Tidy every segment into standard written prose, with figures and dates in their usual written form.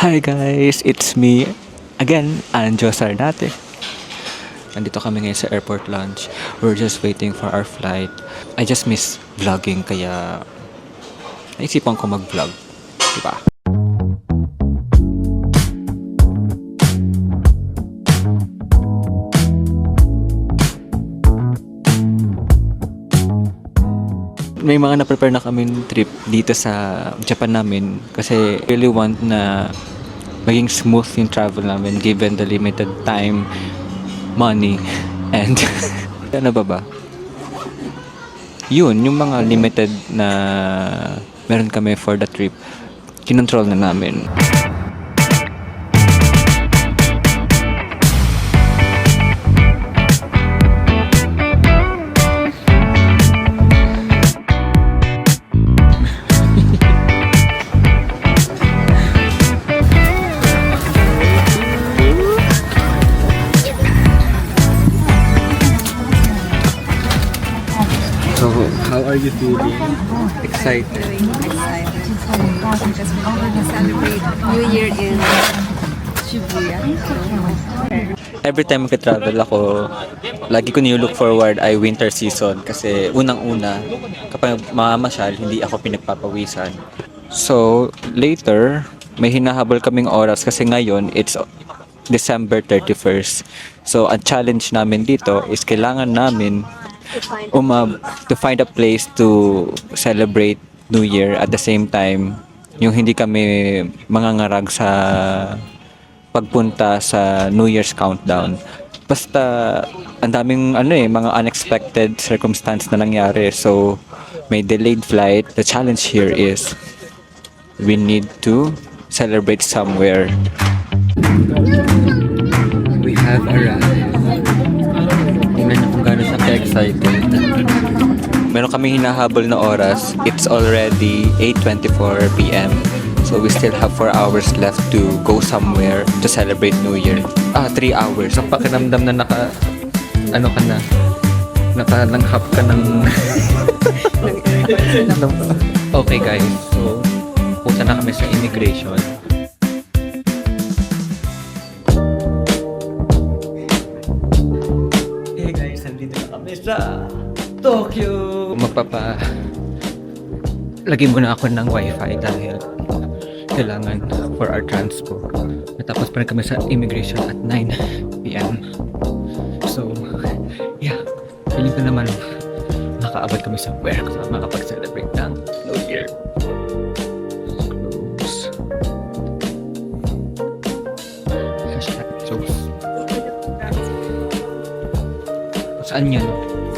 Hi guys, it's me again, Anjo Sarnate. Nandito kami ngayon sa airport lounge. We're just waiting for our flight. I just miss vlogging kaya naisipan ko mag-vlog. Diba? May mga na-prepare na kaming trip dito sa Japan namin kasi really want na maging smooth yung travel namin given the limited time, money, and ano ba? Yun, yung mga limited na meron kami for the trip, kinontrol na namin. So, how are you feeling? Excited? Excited because we're going to celebrate New Year in Shibuya. Every time mag-travel ako, lagi ko nilook forward ay winter season kasi unang-una, kapag mamamasyal, hindi ako pinagpapawisan. So, later, may hinahabol kaming oras kasi ngayon, it's December 31st. So, ang challenge namin dito is kailangan namin to find a place to celebrate New Year at the same time yung hindi kami mangangarag sa pagpunta sa New Year's countdown. Basta ang daming mga unexpected circumstance na nangyari, so may delayed flight. The challenge here is we need to celebrate somewhere. We have arrived. Tingnan niyo kung gaano siya ka-excited. Meron kami hinahabol na oras. It's already 8:24 p.m. So we still have 4 hours left to go somewhere to celebrate New Year. 3 hours. Ang pakiramdam na nakalanghap ka ng... Okay guys, so punta na kami sa immigration. Hey guys, nandito na kami sa Tokyo! Lagyan muna ako ng wifi dahil kailangan for our transport. Natapos pa rin kami sa immigration at 9 p.m. So, yeah. Feeling ko naman makaabot kami somewhere kasi makapag-celebrate ng New Year. Close. Hashtag jokes. Saan yan?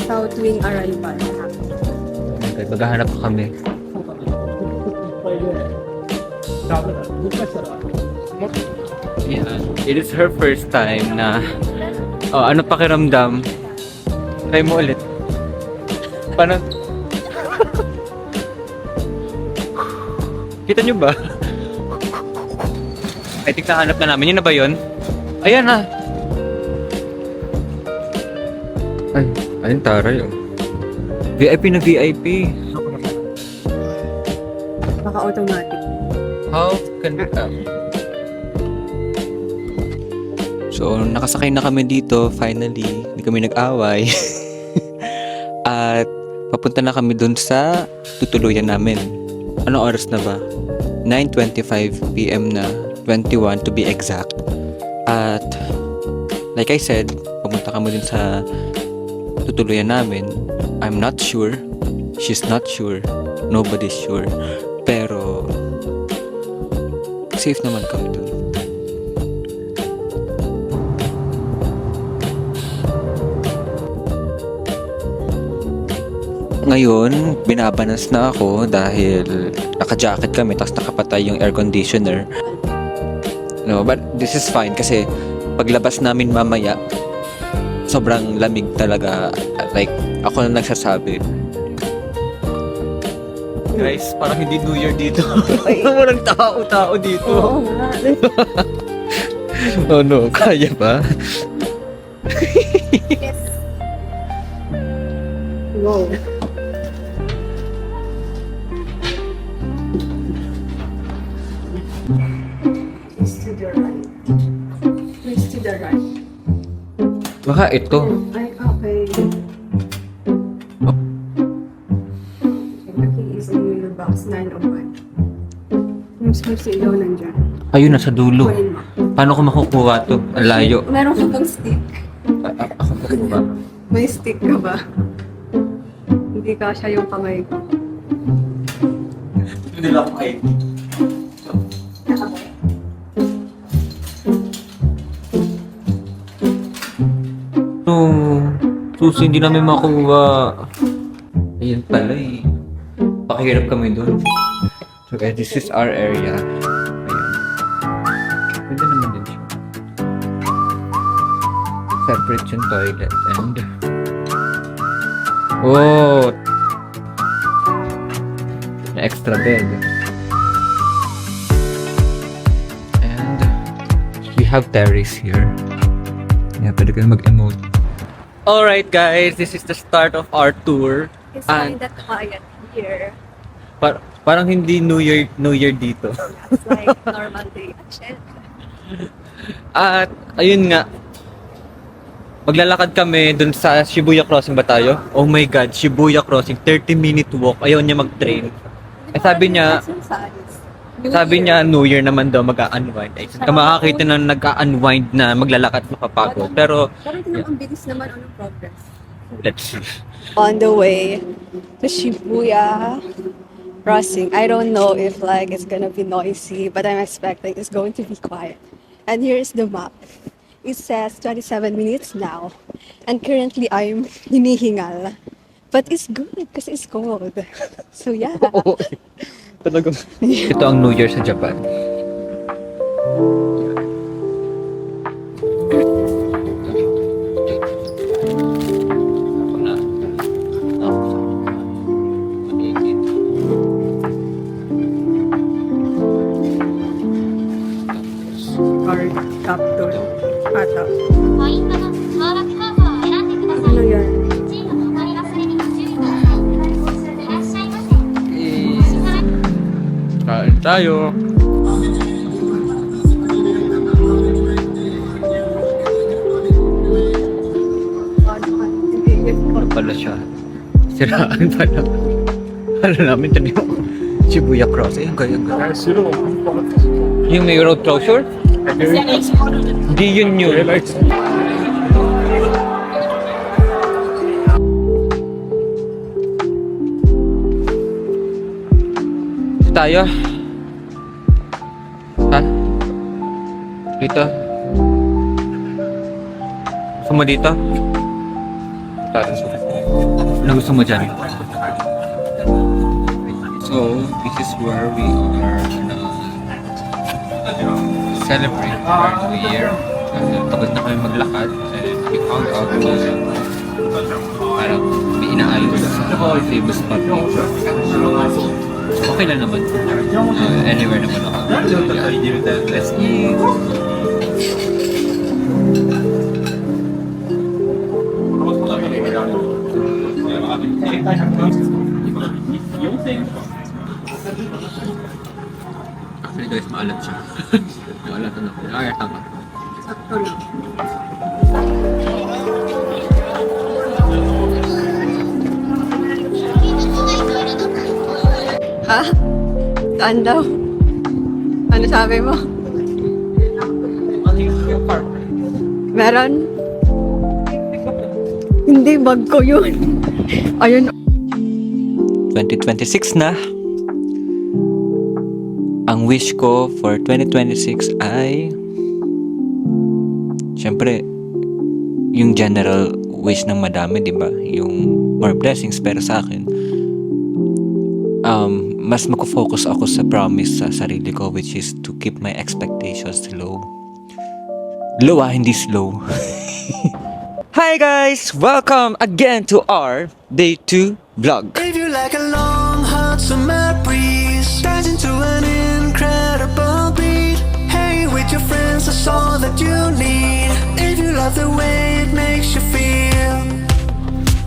South Wing Arrival. Okay, maghahanap pa kami. Yeah, it is her first time na ano pakiramdam? Try mo ulit. Paano? Kita nyo ba? I think nahanap na namin. Yun na ba yun? Ayan na! Ayun taray oh. VIP na VIP. Baka automatic. How can we So, nakasakay na kami dito, finally. Hindi kami nag-away. At papunta na kami dun sa tutuluyan namin. Anong oras na ba? 9:25 p.m. na, 21 to be exact. At like I said, papunta kami dun sa tutuluyan namin. I'm not sure. She's not sure. Nobody's sure. Pero safe naman kami dun. Ngayon, binabanas na ako dahil naka-jacket kami tapos nakapatay yung air conditioner. No, but this is fine kasi paglabas namin mamaya, sobrang lamig talaga. Like, ako na nagsasabi. Guys, parang hindi New Year dito. Walang tao dito. Oo nga. Oh no, kaya ba? Yes. Wow. Baka ito. Ay, okay. The key is in your box 901. Yung Swiss ilaw nandyan. Ayun, nasa dulo. Kunin mo. Paano ko makukuha to? Ang layo. Meron ka bang stick? Ako kukuha. May stick ka ba? Hindi kasha yung kamay ko. Hindi lang ako kayo. No, susi hindi namin makuha. Ayun pala eh. Pakihirap kami doon. So guys, this is our area. Ayun. Pwede naman din siya. Separate yung toilet and... Oh! May extra bed. And we have terrace here. Yeah, pwede kayo mag-emote. Alright guys, this is the start of our tour. It's And kinda quiet here. parang hindi New Year dito. It's like normal day. Shit. At ayun nga, maglalakad kami dun sa Shibuya Crossing ba tayo? Oh my God, Shibuya Crossing, 30-minute walk. Ayaw niya mag-train. Eh sabi niya New Year naman daw mag-a-unwind. Eh, ka makakita na nag-a-unwind na maglalakad mapapagod. Pero ito naman, ang bilis naman ang progress. let's see. On the way to Shibuya Crossing, I don't know if like it's gonna be noisy, but I'm expecting it's going to be quiet. And here is the map. It says 27 minutes now. And currently I'm hinihingal. But it's good because it's cold. So yeah. Talagang ito ang New Year sa Japan. Or capture. Ata. ポイントのスマートカードを選んでください。 Ano yan? チームの取り忘れにご注意ください。いらっしゃいませ。 Kain tayo. Ano pala siya? Siraan pala. Ano namin ito yung Shibuya Crossing. Ayun, ganyan. Yung may road closure? Di yun yun. Tayo? Ha? Dito? Gusto mo dito? Ano gusto mo dyan? So, this is where we are celebrate our New Year. Kasi tapos na kami maglakad and we found out na parang may inaayos sa famous spot dito. So, okay lang naman. Anywhere naman ako. Let's eat. Actually guys, maalat siya. Maalatan ako. Ay, tama. Sakto lang. Ha? Saan daw? Ano sabi mo? Meron? Hindi, bag ko yun. Ayun. 2026 na. Ang wish ko for 2026 ay syempre yung general wish ng madami, di ba? Yung more blessings, pero sa akin mas mako-focus ako sa promise sa sarili ko, which is to keep my expectations low. Low hindi slow. Hi guys! Welcome again to our Day 2 vlog. If you like a long hot summer breeze, turns into an incredible beat. Hey, with your friends, that's all that you need. If you love the way it makes you feel,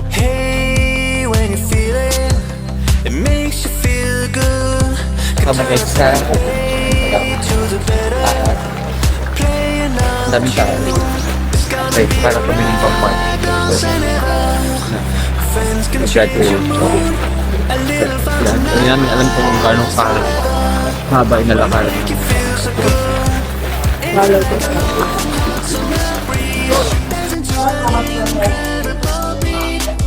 hey, when you feel it, it makes you feel good. Kasama guys sa To the better, playing on daming tao. it's gonna like, para kami ng pang-party. Graduate. Hindi namin alam kung gano'ng haba inalakaran. Follow this.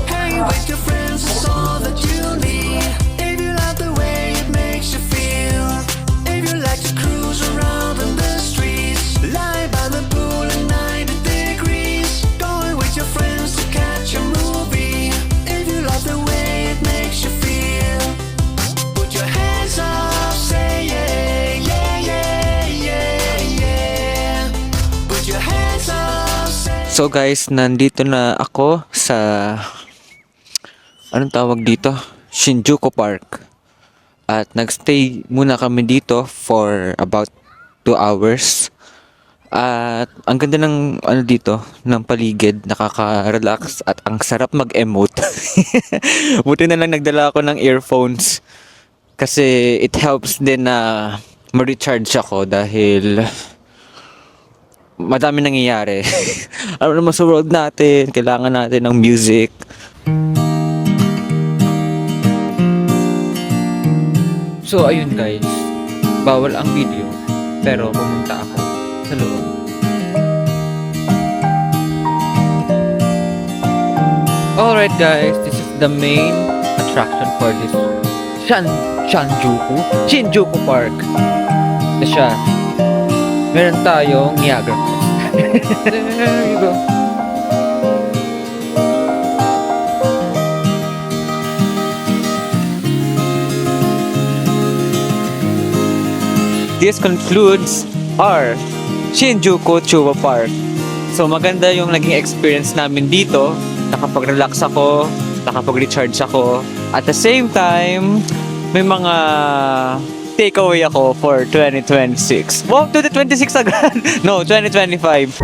Hang with your friends is all that you need. If you like the way it makes you feel, if you like to cruise around in the streets, lie by the pool at 90 degrees, going with your friends to catch a movie. If you love the way it makes you feel, put your hands up, say yeah, yeah, yeah, yeah, yeah. Put your hands up, say So guys, nandito na ako sa anong tawag dito? Shinjuku Park. At nagstay muna kami dito for about 2 hours. At ang ganda ng ano dito, ng paligid, nakaka-relax at ang sarap mag-emote. Buti na lang nagdala ako ng earphones kasi it helps din na ma-recharge ako dahil madami nangyayari. Ano naman sa world natin, kailangan natin ng music. So ayun guys, bawal ang video pero pumunta ako sa loob. Alright guys, this is the main attraction for this Shinjuku Park. Na siya. Meron tayong Niagara Falls. There you go. This concludes our Shinjuku Chuba Park. So maganda yung naging experience namin dito. Nakapag-relax ako, nakapag-recharge ako. At the same time, may mga takeaway ako for 2026. Wow, 2026 agad! No, 2025.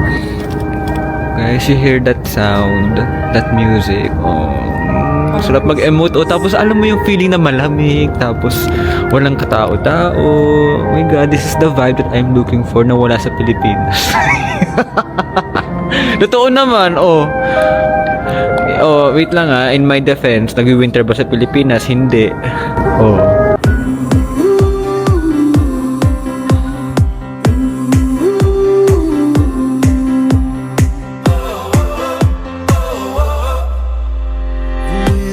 Guys, you hear that sound, that music. Oh, sarap mag-emote. Oh, tapos alam mo yung feeling na malamig, tapos walang katao-tao. Oh my God, this is the vibe that I'm looking for na wala sa Pilipinas. Totoo naman, oh. Oh, wait lang ah. In my defense, nag-winter ba sa Pilipinas? Hindi. Oh.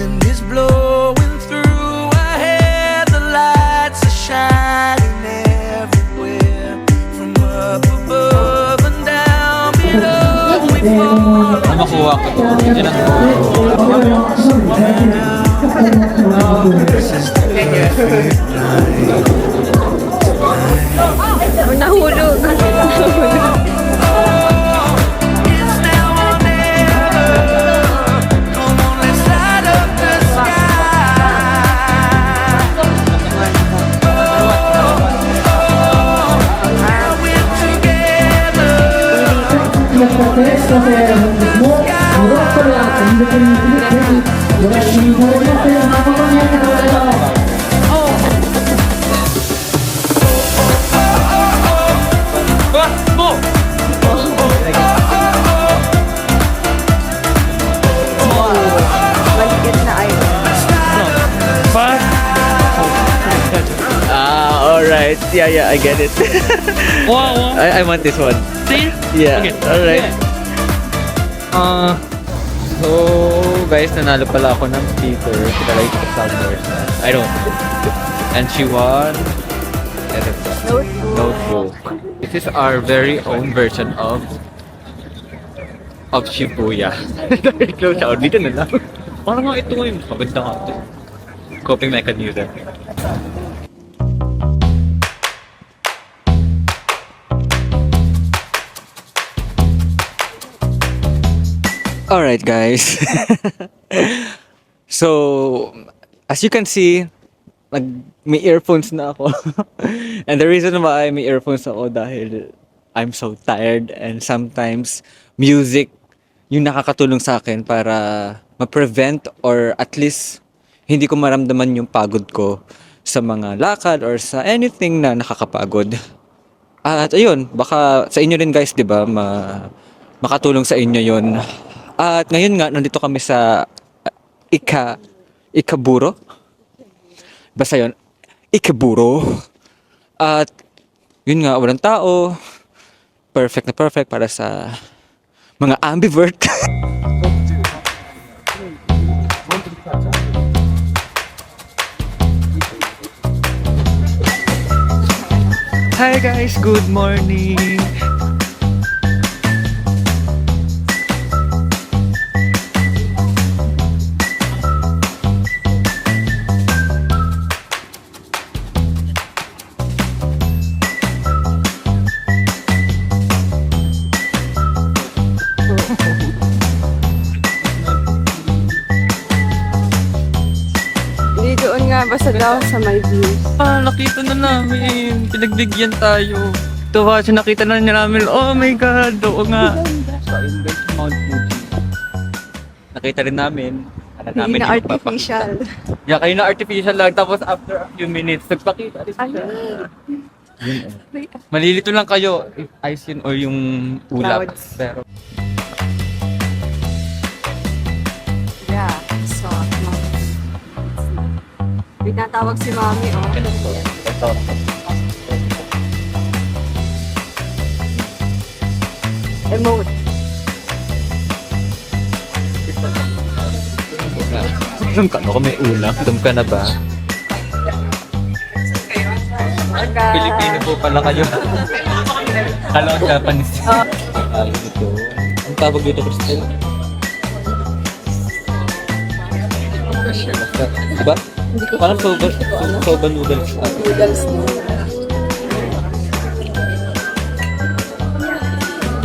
wind is blowing through our hair, the lights are shining everywhere. From up above and down below we fall. Makuha ko to. Yan ang Nahulog. It's now or never. Come on, let's light up the sky. Now we're together. Maligid na ay. Alright. Yeah, I get it. Wow. I want this one. See? Yeah, Okay. alright. So, guys, nanalo pala ako ng speaker. Kilala ko sa Soundboard. I don't know. And she won notebook. This is our very own version of Shibuya. Very close out. Dito na lang. Parang nga ito yung maganda nga ito. Coping mechanism. Alright guys. So, as you can see, may earphones na ako. And the reason why may earphones ako dahil I'm so tired and sometimes music yung nakakatulong sa akin para ma-prevent or at least hindi ko maramdaman yung pagod ko sa mga lakad or sa anything na nakakapagod. At ayun, baka sa inyo rin guys, 'di ba, makatulong sa inyo yon. At ngayon nga, nandito kami sa Ikaburo. Basta yun, Ikaburo. At yun nga, walang tao. Perfect na perfect para sa mga ambivert. Hi guys, good morning. Hindi doon nga, basta daw sa my view. Nakita na namin. Pinagbigyan tayo. Tuwa siya, nakita na niya namin. Oh my God, oo nga. Mount Fuji. Nakita rin namin. Hindi na artificial. Yeah, kayo na artificial lang. Tapos after a few minutes, nagpakita rin siya. Yun, malilito lang kayo if ice yun or yung ulap. Clouds. Pero Yeah, so, pinatawag si Mami, oh. ito. Emote. Alam ka, ako may ulap. Alam ka na ba? Pilipino po pala kayo. Hello, Japanese. Ito. Ang tawag dito, Crystal? Diba? Parang soba noodles. Noodles mo.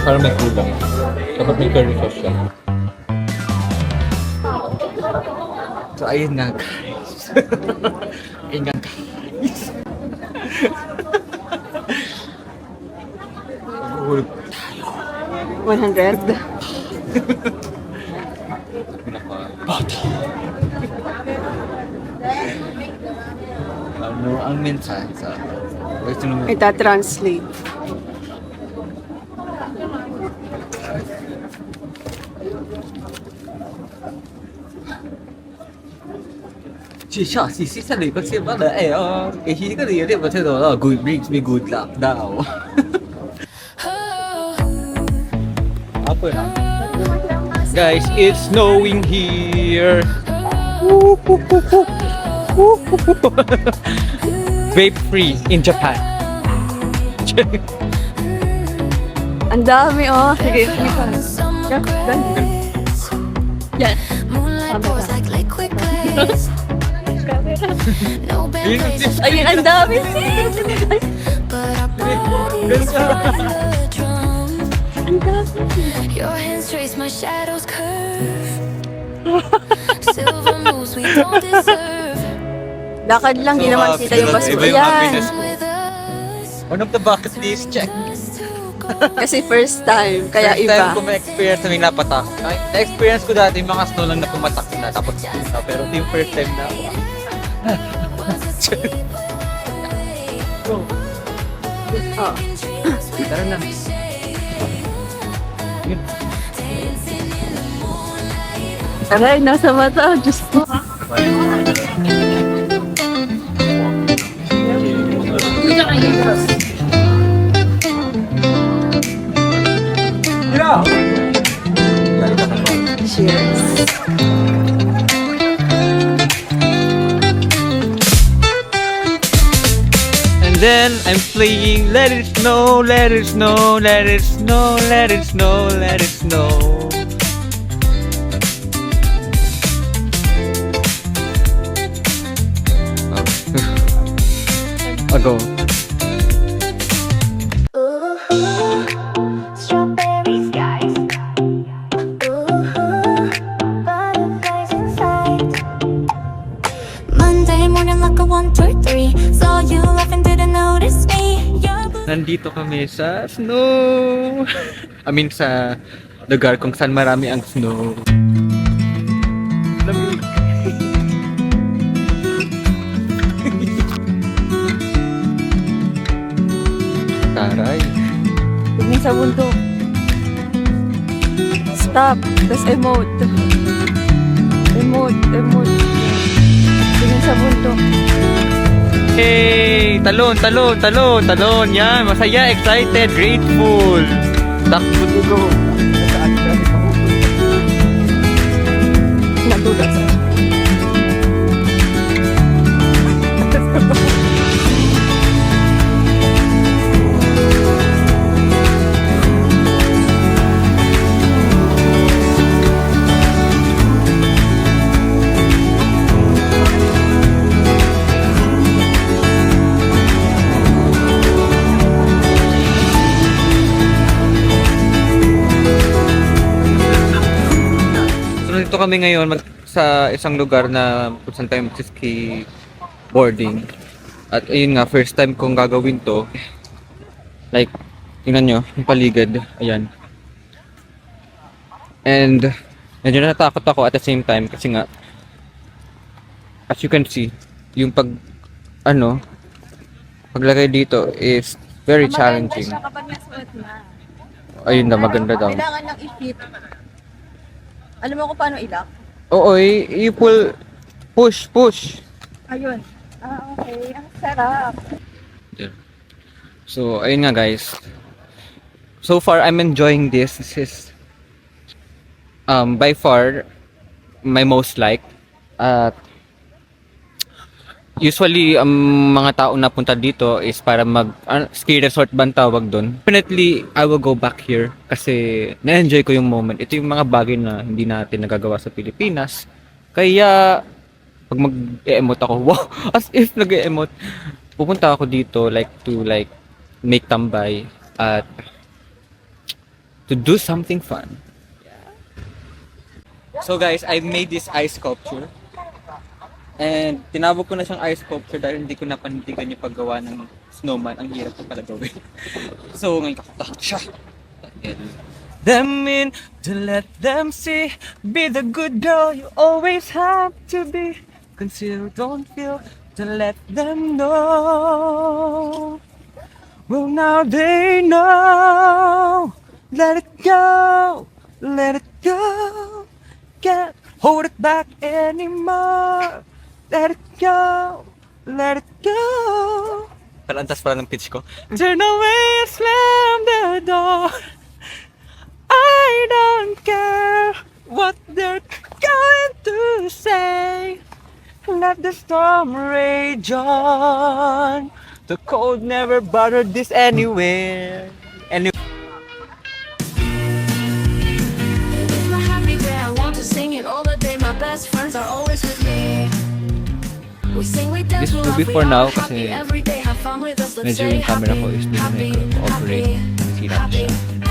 Parang may kulang. Dapat may curry sauce siya. So, ayun nga guys. Ayun nga guys. Mahulog 100. ano ang mensahe sa Ita-translate. Sa likod siya pala hindi ka rin ba siya good brings me good luck daw. Apa na? Guys, it's snowing here. Vape free in Japan. Ang dami, oh. Sige, sige pa. Yan. Ayun, ang dami. Your hands trace my shadows curve. Silver moves we don't deserve. Lakad lang, di naman kita yung basura. Iba yung happiness Yan. ko. With us, One of the bucket list check. Kasi first time, kaya First iba. time ko ma-experience na may napatak. Na-experience ko dati mga snow lang na pumatak na tapos pumunta. Pero ito yung first time na ako. Oh. Tara na. Aray, nasa mata. Diyos ko. Cheers. And then I'm playing Let It Snow, Let It Snow, Let It Snow, Let It Snow, Let It Snow. Ago. strawberry skies. Butterflies inside. Monday morning like a 1, 2, 3. Saw you laughing, didn't notice me. Your blue Nandito kami sa snow. I mean sa lugar kung saan marami ang snow. Lamig. Taray. Tignan sa bundok. Stop. Tapos emote. Emote. Tingin sa bundok. Hey! Talon! Yan! Masaya, excited, grateful! Takbo dugo! Nagulat sa So, nandito kami ngayon sa isang lugar na kung saan tayo mag-ski boarding. At ayun nga, first time kong gagawin to. Like, tingnan nyo, yung paligid. Ayan. And, medyo natakot ako at the same time kasi nga, as you can see, yung paglagay dito is very challenging. Maganda siya kapag nasuot na. Ayun na, maganda daw. Kailangan ng i-fit. Alam mo kung paano ilak? Oo, push. Ayun. Okay. Ang sarap. Yeah. So, ayun nga guys. So far, I'm enjoying this. This is by far my most like. At usually, ang mga tao na punta dito is para ski resort ba ang tawag doon. Definitely, I will go back here kasi na-enjoy ko yung moment. Ito yung mga bagay na hindi natin nagagawa sa Pilipinas. Kaya, pag mag-e-emote ako, wow, as if nag-e-emote, pupunta ako dito to make tambay at to do something fun. So guys, I made this ice sculpture. And tinawag ko na siyang ice sculpture dahil hindi ko napanindigan yung paggawa ng snowman. Ang hirap ko pala gawin. So ngayon kakatahan siya. Them in to let them see. Be the good girl you always have to be. Conceal, don't feel, to let them know. Well now they know. Let it go. Can't hold it back anymore. Let it go. Pero antas pala ng pitch ko. Turn away and slam the door. I don't care what they're going to say. Let the storm rage on. The cold never bothered this anywhere. It's my happy day, I want to sing it all the day. My best friends are always with me. We sing, we dance, This will we laugh, be we for are now happy kasi every day. Have fun with us, let's medyo stay yung camera ko happy, is hindi na happy, nag-cooperate. happy, Nasira na siya.